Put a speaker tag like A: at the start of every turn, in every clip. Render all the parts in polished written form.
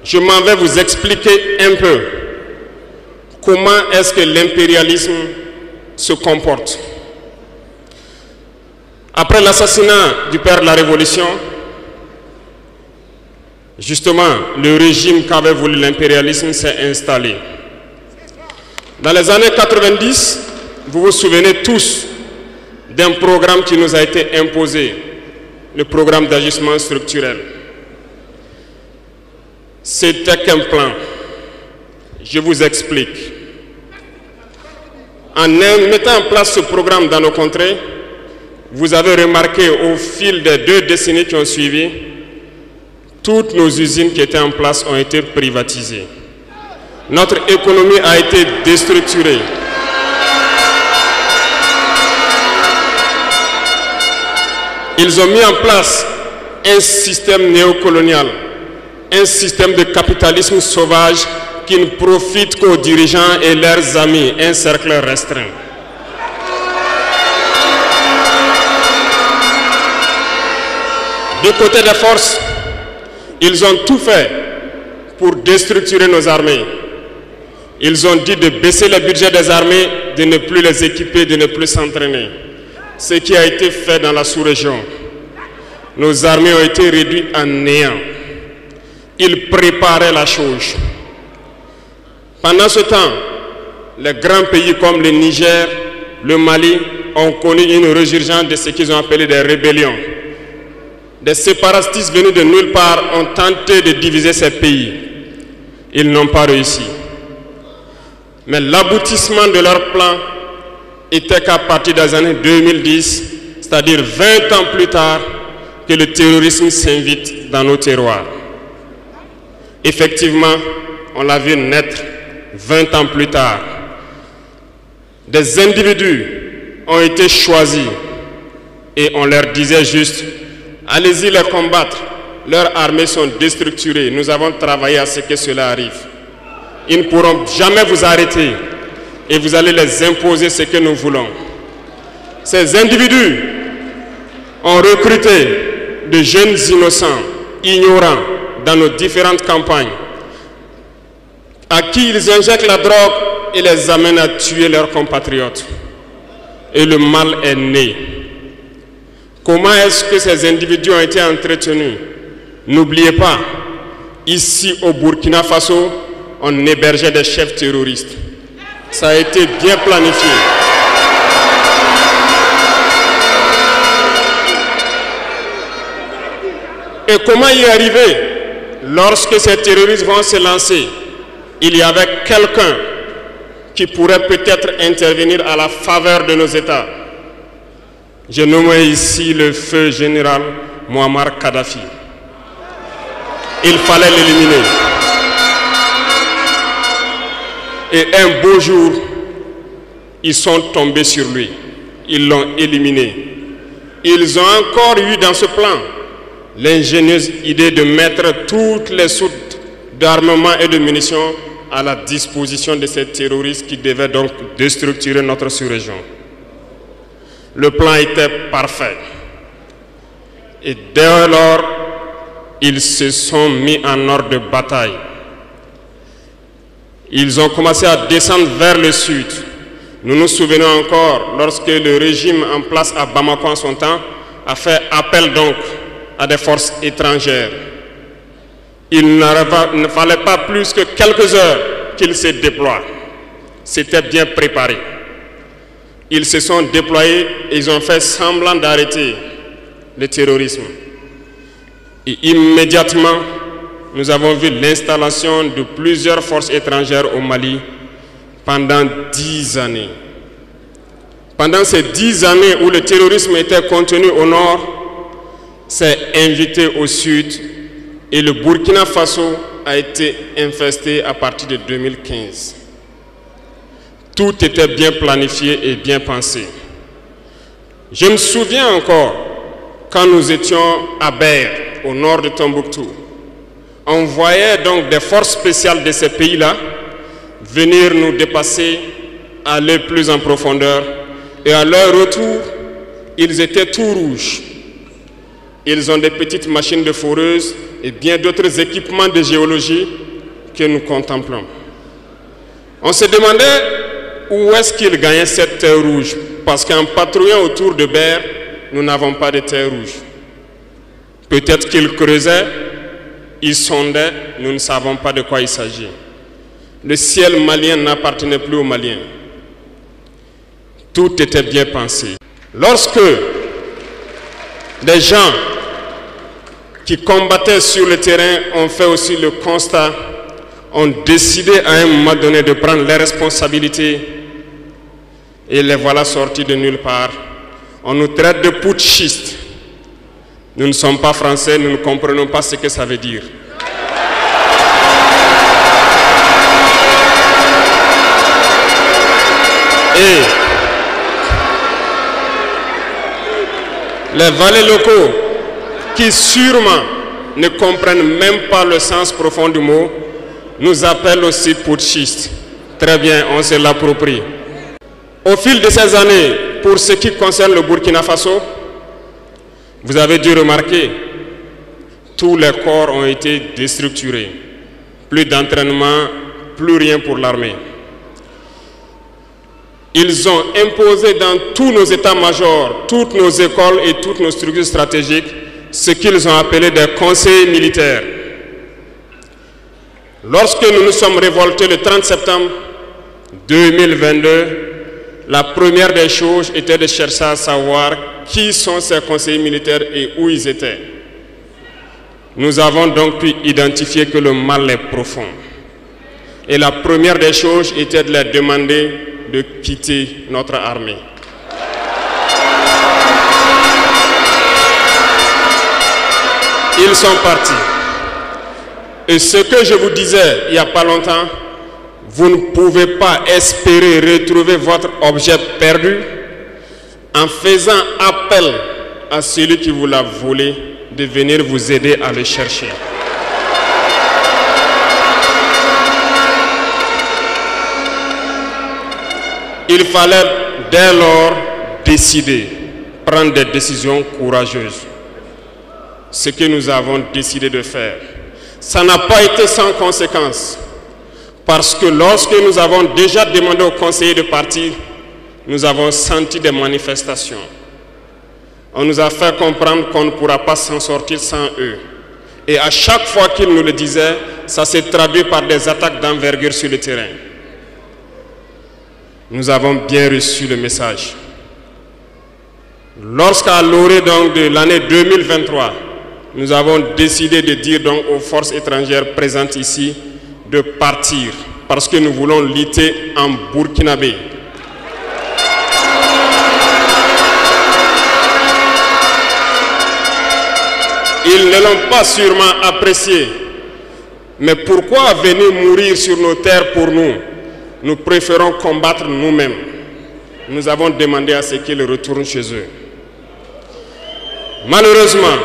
A: je m'en vais vous expliquer un peu comment est-ce que l'impérialisme se comporte. Après l'assassinat du père de la Révolution, justement, le régime qu'avait voulu l'impérialisme s'est installé. Dans les années 90, vous vous souvenez tous d'un programme qui nous a été imposé, le programme d'ajustement structurel. C'était qu'un plan. Je vous explique. En mettant en place ce programme dans nos contrées, vous avez remarqué au fil des 2 décennies qui ont suivi, toutes nos usines qui étaient en place ont été privatisées. Notre économie a été déstructurée. Ils ont mis en place un système néocolonial, un système de capitalisme sauvage qui ne profite qu'aux dirigeants et leurs amis, un cercle restreint. Du côté des forces, ils ont tout fait pour déstructurer nos armées. Ils ont dit de baisser le budget des armées, de ne plus les équiper, de ne plus s'entraîner. Ce qui a été fait dans la sous-région. Nos armées ont été réduites en néant. Ils préparaient la chose. Pendant ce temps, les grands pays comme le Niger, le Mali ont connu une résurgence de ce qu'ils ont appelé des rébellions. Des séparatistes venus de nulle part ont tenté de diviser ces pays. Ils n'ont pas réussi. Mais l'aboutissement de leur plan était qu'à partir des années 2010, c'est-à-dire 20 ans plus tard, que le terrorisme s'invite dans nos terroirs. Effectivement, on l'a vu naître 20 ans plus tard. Des individus ont été choisis et on leur disait juste, allez-y les combattre, leurs armées sont déstructurées, nous avons travaillé à ce que cela arrive. Ils ne pourront jamais vous arrêter et vous allez les imposer ce que nous voulons. Ces individus ont recruté de jeunes innocents, ignorants, dans nos différentes campagnes, à qui ils injectent la drogue et les amènent à tuer leurs compatriotes. Et le mal est né. Comment est-ce que ces individus ont été entretenus? N'oubliez pas, ici au Burkina Faso, on hébergeait des chefs terroristes. Ça a été bien planifié. Et comment y arriver? Lorsque ces terroristes vont se lancer, il y avait quelqu'un qui pourrait peut-être intervenir à la faveur de nos États. Je nomme ici le feu général Muammar Kadhafi. Il fallait l'éliminer. Et un beau jour, ils sont tombés sur lui. Ils l'ont éliminé. Ils ont encore eu dans ce plan l'ingénieuse idée de mettre toutes les soutes d'armement et de munitions à la disposition de ces terroristes qui devaient donc déstructurer notre sous-région. Le plan était parfait. Et dès lors, ils se sont mis en ordre de bataille. Ils ont commencé à descendre vers le sud. Nous nous souvenons encore, lorsque le régime en place à Bamako en son temps a fait appel donc à des forces étrangères. Il ne fallait pas plus que quelques heures qu'ils se déploient. C'était bien préparé. Ils se sont déployés et ils ont fait semblant d'arrêter le terrorisme. Et immédiatement, nous avons vu l'installation de plusieurs forces étrangères au Mali pendant 10 années. Pendant ces 10 années où le terrorisme était contenu au nord, s'est invité au sud et le Burkina Faso a été infesté à partir de 2015. Tout était bien planifié et bien pensé. Je me souviens encore quand nous étions à Ber, au nord de Tombouctou. On voyait donc des forces spéciales de ces pays-là venir nous dépasser, aller plus en profondeur. Et à leur retour, ils étaient tout rouges. Ils ont des petites machines de foreuse et bien d'autres équipements de géologie que nous contemplons. On se demandait où est-ce qu'ils gagnaient cette terre rouge, parce qu'en patrouillant autour de Berre, nous n'avons pas de terre rouge. Peut-être qu'ils creusaient, ils sondaient, nous ne savons pas de quoi il s'agit. Le ciel malien n'appartenait plus aux Maliens. Tout était bien pensé. Lorsque des gens qui combattaient sur le terrain ont fait aussi le constat, ont décidé à un moment donné de prendre les responsabilités et les voilà sortis de nulle part. On nous traite de putschistes. Nous ne sommes pas français, nous ne comprenons pas ce que ça veut dire. Et les valets locaux, qui sûrement ne comprennent même pas le sens profond du mot, nous appellent aussi putschistes. Très bien, on se l'approprie. Au fil de ces années, pour ce qui concerne le Burkina Faso, vous avez dû remarquer, tous les corps ont été déstructurés. Plus d'entraînement, plus rien pour l'armée. Ils ont imposé dans tous nos états-majors, toutes nos écoles et toutes nos structures stratégiques ce qu'ils ont appelé des conseils militaires. Lorsque nous nous sommes révoltés le 30 septembre 2022, la première des choses était de chercher à savoir qui sont ces conseillers militaires et où ils étaient. Nous avons donc pu identifier que le mal est profond. Et la première des choses était de leur demander de quitter notre armée. Ils sont partis. Et ce que je vous disais il n'y a pas longtemps, vous ne pouvez pas espérer retrouver votre objet perdu en faisant appel à celui qui vous l'a volé de venir vous aider à le chercher. Il fallait dès lors décider, prendre des décisions courageuses. Ce que nous avons décidé de faire, ça n'a pas été sans conséquence. Parce que lorsque nous avons déjà demandé aux conseillers de partir, nous avons senti des manifestations. On nous a fait comprendre qu'on ne pourra pas s'en sortir sans eux. Et à chaque fois qu'ils nous le disaient, ça s'est traduit par des attaques d'envergure sur le terrain. Nous avons bien reçu le message. Lorsqu'à l'orée donc de l'année 2023, nous avons décidé de dire donc aux forces étrangères présentes ici de partir parce que nous voulons lutter en burkinabé. Ils ne l'ont pas sûrement apprécié. Mais pourquoi venir mourir sur nos terres pour nous? Nous préférons combattre nous-mêmes. Nous avons demandé à ce qu'ils retournent chez eux. Malheureusement,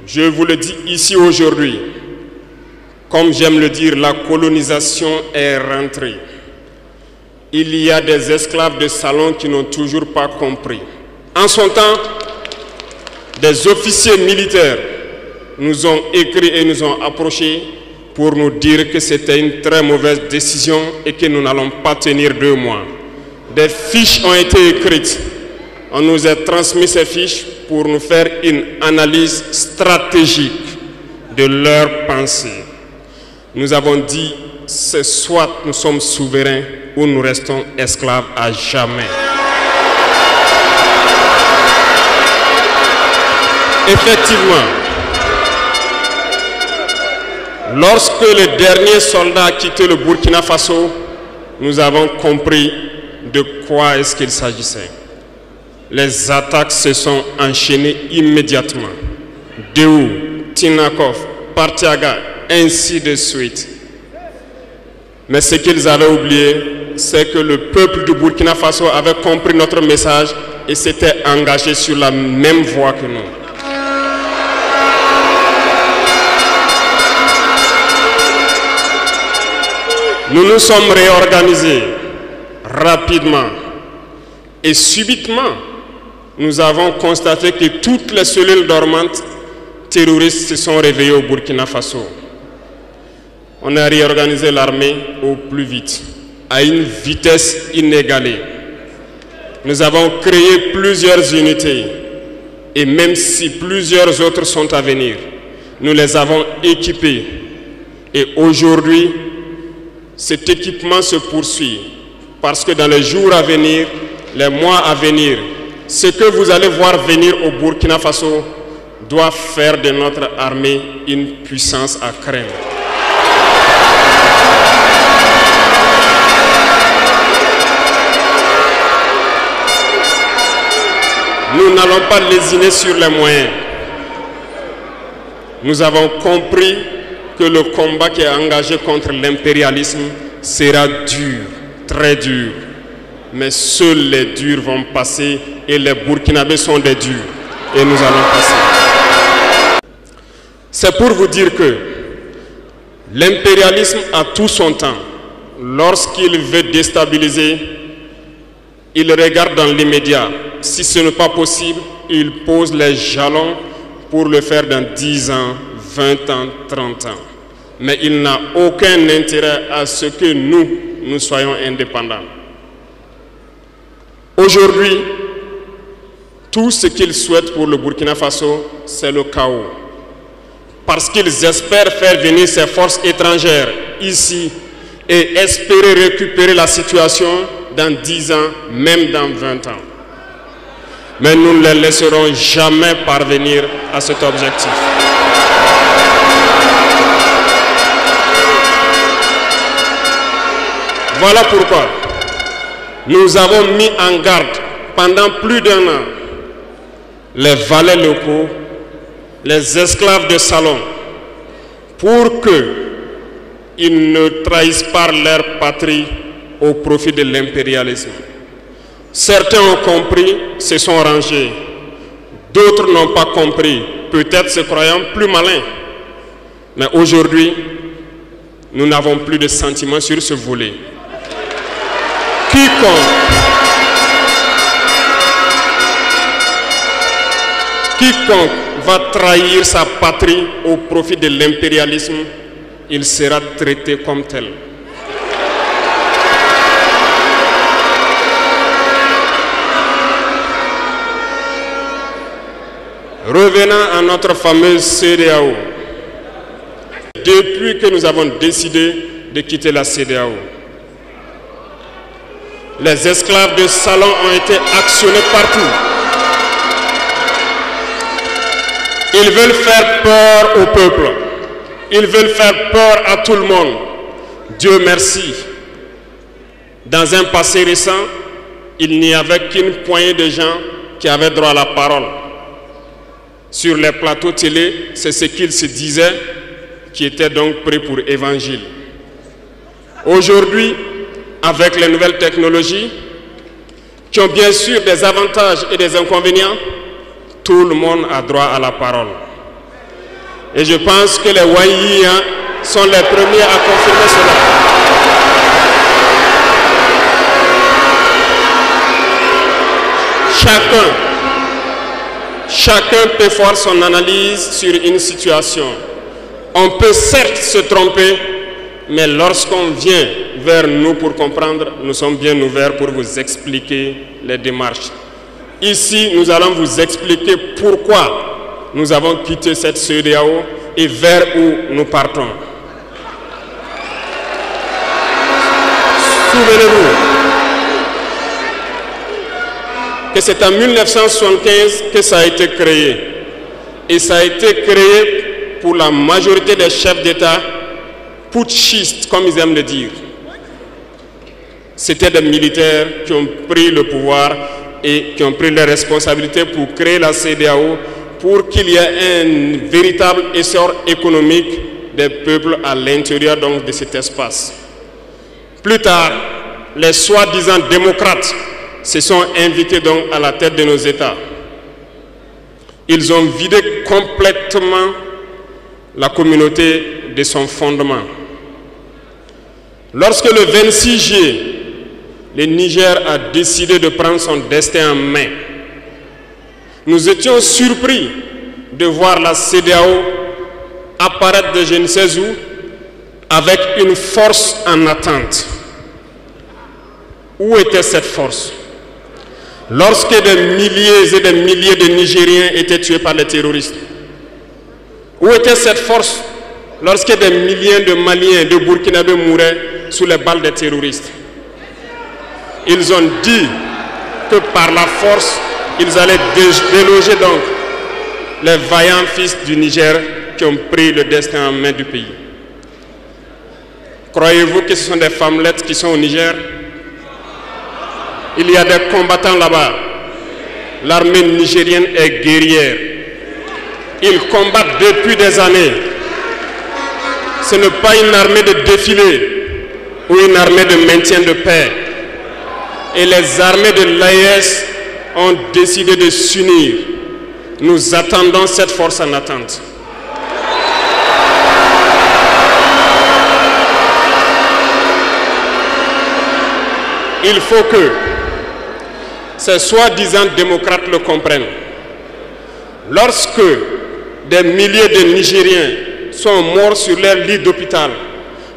A: je vous le dis ici aujourd'hui, comme j'aime le dire, la colonisation est rentrée. Il y a des esclaves de salon qui n'ont toujours pas compris. En son temps, des officiers militaires nous ont écrit et nous ont approchés pour nous dire que c'était une très mauvaise décision et que nous n'allons pas tenir 2 mois. Des fiches ont été écrites. On nous a transmis ces fiches pour nous faire une analyse stratégique de leurs pensées. Nous avons dit, c'est soit nous sommes souverains ou nous restons esclaves à jamais. Effectivement, lorsque le dernier soldat a quitté le Burkina Faso, nous avons compris de quoi est-ce qu'il s'agissait. Les attaques se sont enchaînées immédiatement. Déou, Tinakov, Partiaga, ainsi de suite. Mais ce qu'ils avaient oublié, c'est que le peuple du Burkina Faso avait compris notre message et s'était engagé sur la même voie que nous. Nous nous sommes réorganisés rapidement et subitement, nous avons constaté que toutes les cellules dormantes terroristes se sont réveillés au Burkina Faso. On a réorganisé l'armée au plus vite, à une vitesse inégalée. Nous avons créé plusieurs unités et même si plusieurs autres sont à venir, nous les avons équipés. Et aujourd'hui, cet équipement se poursuit parce que dans les jours à venir, les mois à venir, ce que vous allez voir venir au Burkina Faso doit faire de notre armée une puissance à craindre. Nous n'allons pas lésiner sur les moyens. Nous avons compris que le combat qui est engagé contre l'impérialisme sera dur, très dur. Mais seuls les durs vont passer et les Burkinabés sont des durs. Et nous allons passer. C'est pour vous dire que l'impérialisme a tout son temps. Lorsqu'il veut déstabiliser, il regarde dans l'immédiat. Si ce n'est pas possible, il pose les jalons pour le faire dans 10 ans, 20 ans, 30 ans. Mais il n'a aucun intérêt à ce que nous soyons indépendants. Aujourd'hui, tout ce qu'ils souhaitent pour le Burkina Faso, c'est le chaos. Parce qu'ils espèrent faire venir ces forces étrangères ici et espérer récupérer la situation dans 10 ans, même dans 20 ans. Mais nous ne les laisserons jamais parvenir à cet objectif. Voilà pourquoi nous avons mis en garde pendant plus d'1 an les valets locaux, les esclaves de salon, pour qu'ils ne trahissent pas leur patrie au profit de l'impérialisme. Certains ont compris, se sont rangés. D'autres n'ont pas compris, peut-être se croyant plus malins. Mais aujourd'hui, nous n'avons plus de sentiments sur ce volet. Quiconque va trahir sa patrie au profit de l'impérialisme, il sera traité comme tel. Revenant à notre fameuse CEDEAO, depuis que nous avons décidé de quitter la CEDEAO, les esclaves de salon ont été actionnés partout. Ils veulent faire peur au peuple. Ils veulent faire peur à tout le monde. Dieu merci. Dans un passé récent, il n'y avait qu'une poignée de gens qui avaient droit à la parole. Sur les plateaux télé, c'est ce qu'ils se disaient qui étaient donc prêts pour l'évangile. Aujourd'hui, avec les nouvelles technologies, qui ont bien sûr des avantages et des inconvénients, tout le monde a droit à la parole. Et je pense que les Wahiyans sont les premiers à confirmer cela. Chacun peut faire son analyse sur une situation. On peut certes se tromper, mais lorsqu'on vient vers nous pour comprendre, nous sommes bien ouverts pour vous expliquer les démarches. Ici, nous allons vous expliquer pourquoi nous avons quitté cette CEDEAO et vers où nous partons. Souvenez-vous que c'est en 1975 que ça a été créé. Et ça a été créé pour la majorité des chefs d'État putschistes, comme ils aiment le dire. C'était des militaires qui ont pris le pouvoir et qui ont pris les responsabilités pour créer la CEDEAO pour qu'il y ait un véritable essor économique des peuples à l'intérieur donc de cet espace. Plus tard, les soi-disant démocrates se sont invités donc à la tête de nos États. Ils ont vidé complètement la communauté de son fondement. Lorsque le 26 juillet, le Niger a décidé de prendre son destin en main, nous étions surpris de voir la CEDEAO apparaître de je ne sais où avec une force en attente. Où était cette force? Lorsque des milliers et des milliers de Nigériens étaient tués par les terroristes, où était cette force lorsque des milliers de Maliens, de Burkinabés mouraient sous les balles des terroristes? Ils ont dit que par la force, ils allaient déloger donc les vaillants fils du Niger qui ont pris le destin en main du pays. Croyez-vous que ce sont des femmelettes qui sont au Niger? Il y a des combattants là-bas. L'armée nigérienne est guerrière. Ils combattent depuis des années. Ce n'est pas une armée de défilé ou une armée de maintien de paix. Et les armées de l'AES ont décidé de s'unir. Nous attendons cette force en attente. Il faut que ces soi-disant démocrates le comprennent. Lorsque des milliers de Nigériens sont morts sur leur lit d'hôpital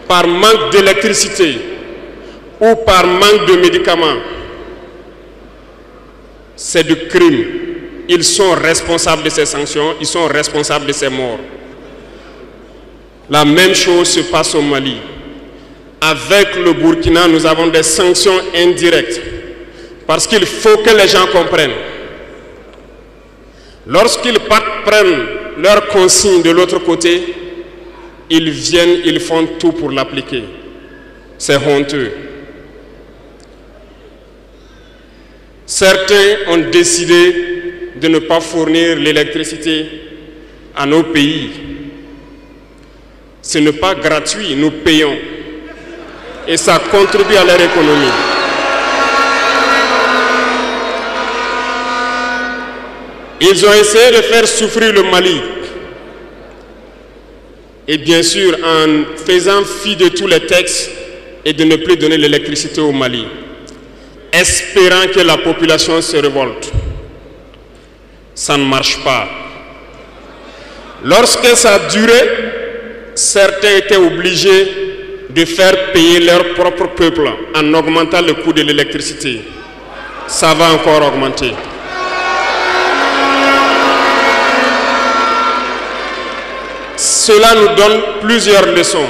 A: par manque d'électricité ou par manque de médicaments, c'est du crime. Ils sont responsables de ces sanctions, ils sont responsables de ces morts. La même chose se passe au Mali. Avec le Burkina, nous avons des sanctions indirectes. Parce qu'il faut que les gens comprennent. Lorsqu'ils prennent leurs consignes de l'autre côté, ils viennent, ils font tout pour l'appliquer. C'est honteux. Certains ont décidé de ne pas fournir l'électricité à nos pays. Ce n'est pas gratuit, nous payons. Et ça contribue à leur économie. Ils ont essayé de faire souffrir le Mali. Et bien sûr, en faisant fi de tous les textes et de ne plus donner l'électricité au Mali, espérant que la population se révolte. Ça ne marche pas. Lorsque ça a duré, certains étaient obligés de faire payer leur propre peuple en augmentant le coût de l'électricité. Ça va encore augmenter. Cela nous donne plusieurs leçons.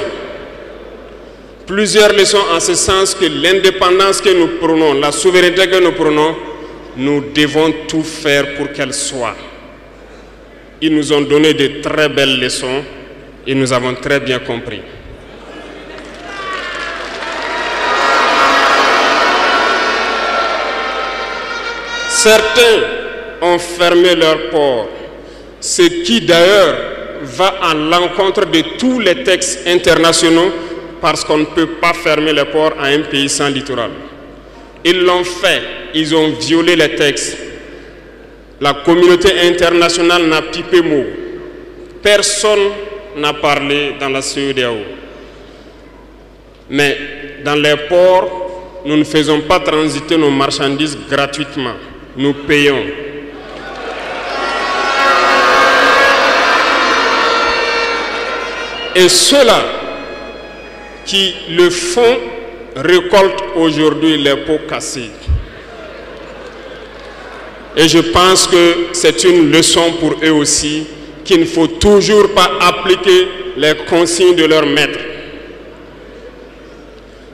A: Plusieurs leçons en ce sens que l'indépendance que nous prenons, la souveraineté que nous prenons, nous devons tout faire pour qu'elle soit. Ils nous ont donné de très belles leçons et nous avons très bien compris. Certains ont fermé leurs ports, ce qui d'ailleurs va à l'encontre de tous les textes internationaux parce qu'on ne peut pas fermer les ports à un pays sans littoral. Ils l'ont fait, ils ont violé les textes. La communauté internationale n'a pipé mot. Personne n'a parlé dans la CEDEAO. Mais dans les ports, nous ne faisons pas transiter nos marchandises gratuitement. Nous payons. Et ceux-là qui le font récoltent aujourd'hui les pots cassés. Et je pense que c'est une leçon pour eux aussi, qu'il ne faut toujours pas appliquer les consignes de leur maître.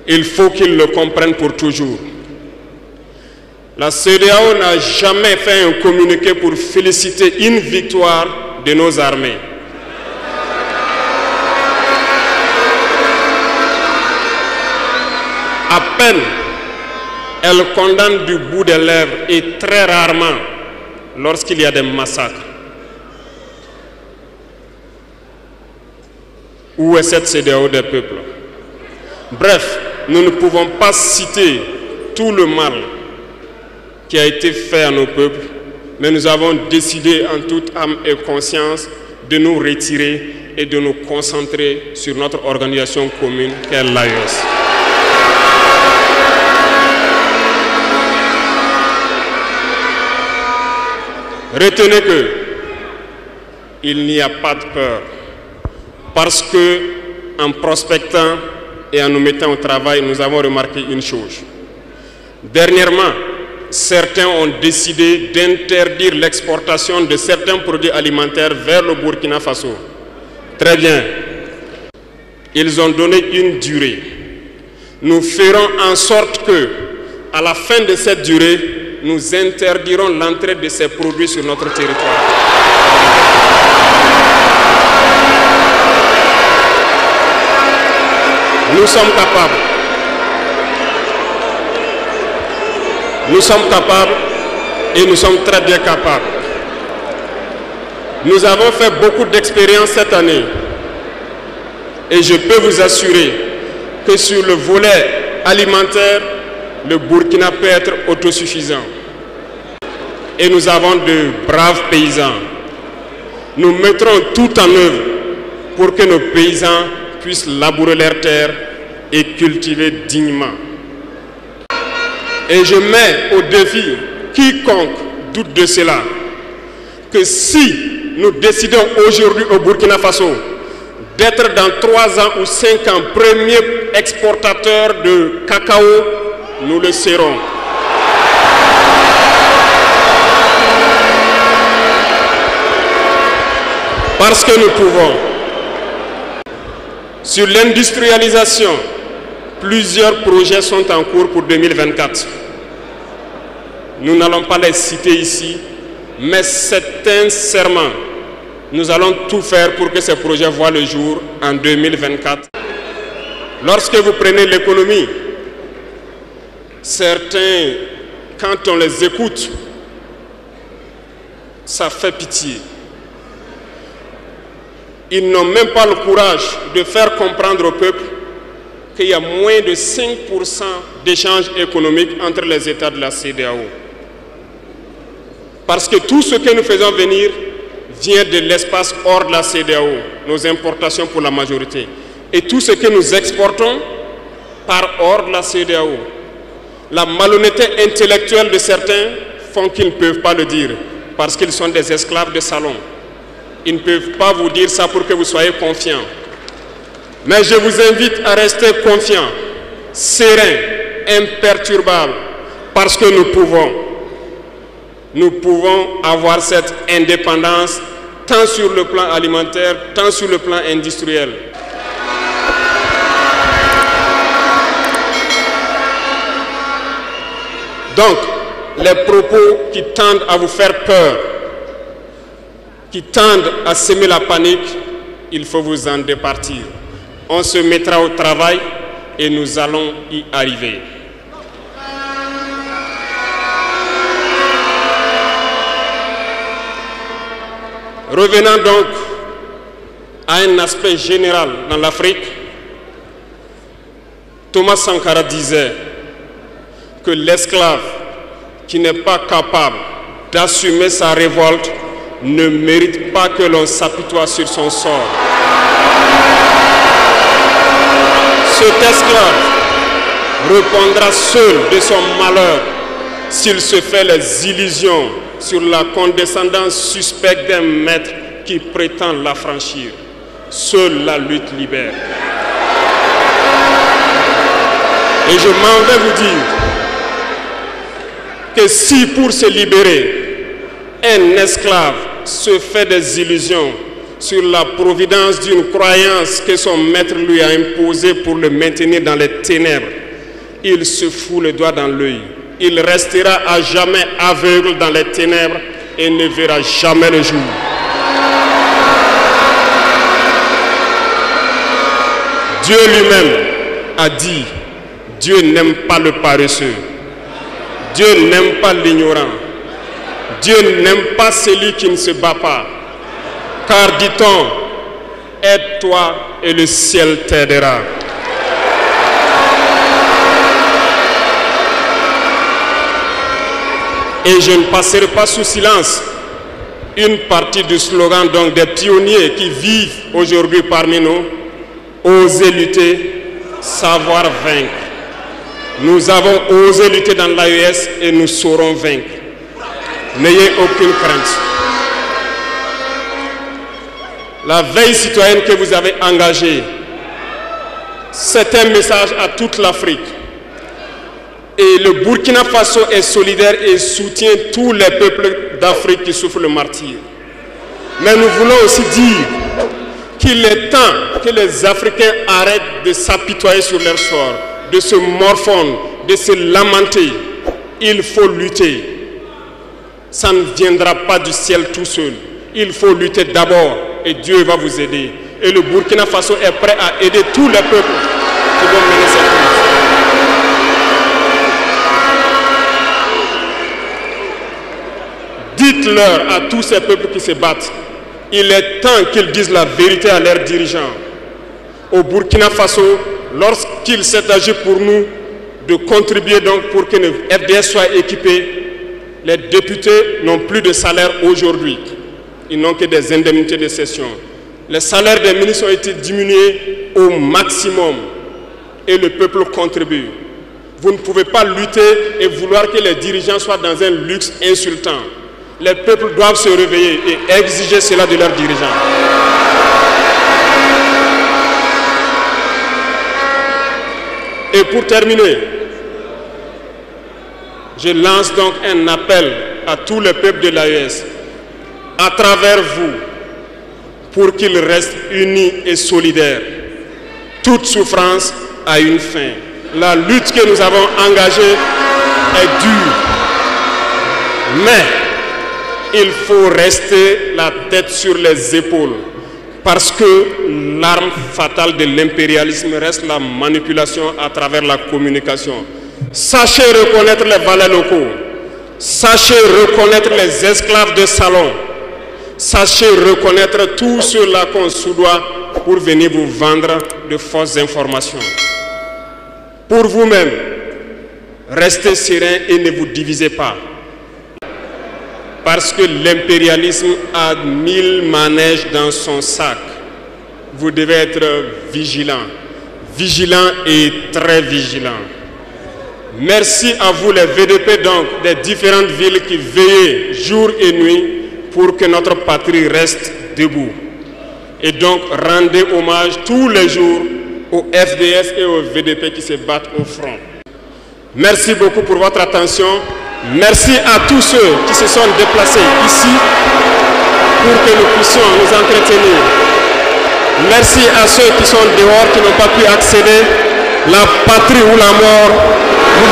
A: Il faut qu'ils le comprennent pour toujours. La CEDEAO n'a jamais fait un communiqué pour féliciter une victoire de nos armées. À peine, elle condamne du bout des lèvres et très rarement lorsqu'il y a des massacres. Où est cette CEDEAO des peuples? Bref, nous ne pouvons pas citer tout le mal qui a été fait à nos peuples, mais nous avons décidé en toute âme et conscience de nous retirer et de nous concentrer sur notre organisation commune qu'est l'AES. Retenez que il n'y a pas de peur. Parce que, en prospectant et en nous mettant au travail, nous avons remarqué une chose. Dernièrement, certains ont décidé d'interdire l'exportation de certains produits alimentaires vers le Burkina Faso. Très bien. Ils ont donné une durée. Nous ferons en sorte que, à la fin de cette durée, nous interdirons l'entrée de ces produits sur notre territoire. Nous sommes capables. Nous sommes capables et nous sommes très bien capables. Nous avons fait beaucoup d'expériences cette année et je peux vous assurer que sur le volet alimentaire, le Burkina peut être autosuffisant. Et nous avons de braves paysans. Nous mettrons tout en œuvre pour que nos paysans puissent labourer leurs terres et cultiver dignement. Et je mets au défi quiconque doute de cela, que si nous décidons aujourd'hui au Burkina Faso d'être dans 3 ans ou 5 ans premier exportateur de cacao, nous le serons. Parce que nous pouvons. Sur l'industrialisation, plusieurs projets sont en cours pour 2024. Nous n'allons pas les citer ici, mais sincèrement, nous allons tout faire pour que ces projets voient le jour en 2024. Lorsque vous prenez l'économie, certains, quand on les écoute, ça fait pitié. Ils n'ont même pas le courage de faire comprendre au peuple qu'il y a moins de 5% d'échanges économiques entre les États de la CEDEAO. Parce que tout ce que nous faisons venir vient de l'espace hors de la CEDEAO, nos importations pour la majorité. Et tout ce que nous exportons part hors de la CEDEAO. La malhonnêteté intellectuelle de certains font qu'ils ne peuvent pas le dire, parce qu'ils sont des esclaves de salon. Ils ne peuvent pas vous dire ça pour que vous soyez confiants. Mais je vous invite à rester confiants, sereins, imperturbables, parce que nous pouvons avoir cette indépendance tant sur le plan alimentaire, tant sur le plan industriel. Donc, les propos qui tendent à vous faire peur, qui tendent à semer la panique, il faut vous en départir. On se mettra au travail et nous allons y arriver. Revenons donc à un aspect général dans l'Afrique. Thomas Sankara disait que l'esclave qui n'est pas capable d'assumer sa révolte ne mérite pas que l'on s'apitoie sur son sort. Cet esclave répondra seul de son malheur s'il se fait les illusions sur la condescendance suspecte d'un maître qui prétend l'affranchir. Seule la lutte libère. Et je m'en vais vous dire que si pour se libérer, un esclave se fait des illusions sur la providence d'une croyance que son maître lui a imposée pour le maintenir dans les ténèbres, il se fout le doigt dans l'œil. Il restera à jamais aveugle dans les ténèbres et ne verra jamais le jour. Dieu lui-même a dit, Dieu n'aime pas le paresseux. Dieu n'aime pas l'ignorant. Dieu n'aime pas celui qui ne se bat pas. Car dit-on, aide-toi et le ciel t'aidera. Et je ne passerai pas sous silence une partie du slogan donc des pionniers qui vivent aujourd'hui parmi nous. Oser lutter, savoir vaincre. Nous avons osé lutter dans l'AES et nous saurons vaincre. N'ayez aucune crainte. La veille citoyenne que vous avez engagée, c'est un message à toute l'Afrique. Et le Burkina Faso est solidaire et soutient tous les peuples d'Afrique qui souffrent le martyre. Mais nous voulons aussi dire qu'il est temps que les Africains arrêtent de s'apitoyer sur leur sort, de se morfondre, de se lamenter. Il faut lutter. Ça ne viendra pas du ciel tout seul. Il faut lutter d'abord et Dieu va vous aider. Et le Burkina Faso est prêt à aider tous les peuples qui vont mener cette lutte. Dites-leur à tous ces peuples qui se battent, il est temps qu'ils disent la vérité à leurs dirigeants. Au Burkina Faso, lorsqu'il s'est agi pour nous de contribuer donc pour que le FDS soit équipé, les députés n'ont plus de salaire aujourd'hui. Ils n'ont que des indemnités de session. Les salaires des ministres ont été diminués au maximum et le peuple contribue. Vous ne pouvez pas lutter et vouloir que les dirigeants soient dans un luxe insultant. Les peuples doivent se réveiller et exiger cela de leurs dirigeants. Et pour terminer, je lance donc un appel à tous les peuples de l'AES, à travers vous, pour qu'ils restent unis et solidaires. Toute souffrance a une fin. La lutte que nous avons engagée est dure. Mais il faut rester la tête sur les épaules. Parce que l'arme fatale de l'impérialisme reste la manipulation à travers la communication. Sachez reconnaître les valets locaux. Sachez reconnaître les esclaves de salon. Sachez reconnaître tous ceux-là qu'on soudoie pour venir vous vendre de fausses informations. Pour vous-même, restez serein et ne vous divisez pas. Parce que l'impérialisme a 1000 manèges dans son sac. Vous devez être vigilant. Vigilant et très vigilant. Merci à vous les VDP donc des différentes villes qui veillent jour et nuit pour que notre patrie reste debout. Et donc rendez hommage tous les jours aux FDS et aux VDP qui se battent au front. Merci beaucoup pour votre attention. Merci à tous ceux qui se sont déplacés ici pour que nous puissions nous entretenir. Merci à ceux qui sont dehors, qui n'ont pas pu accéder. La patrie ou la mort, nous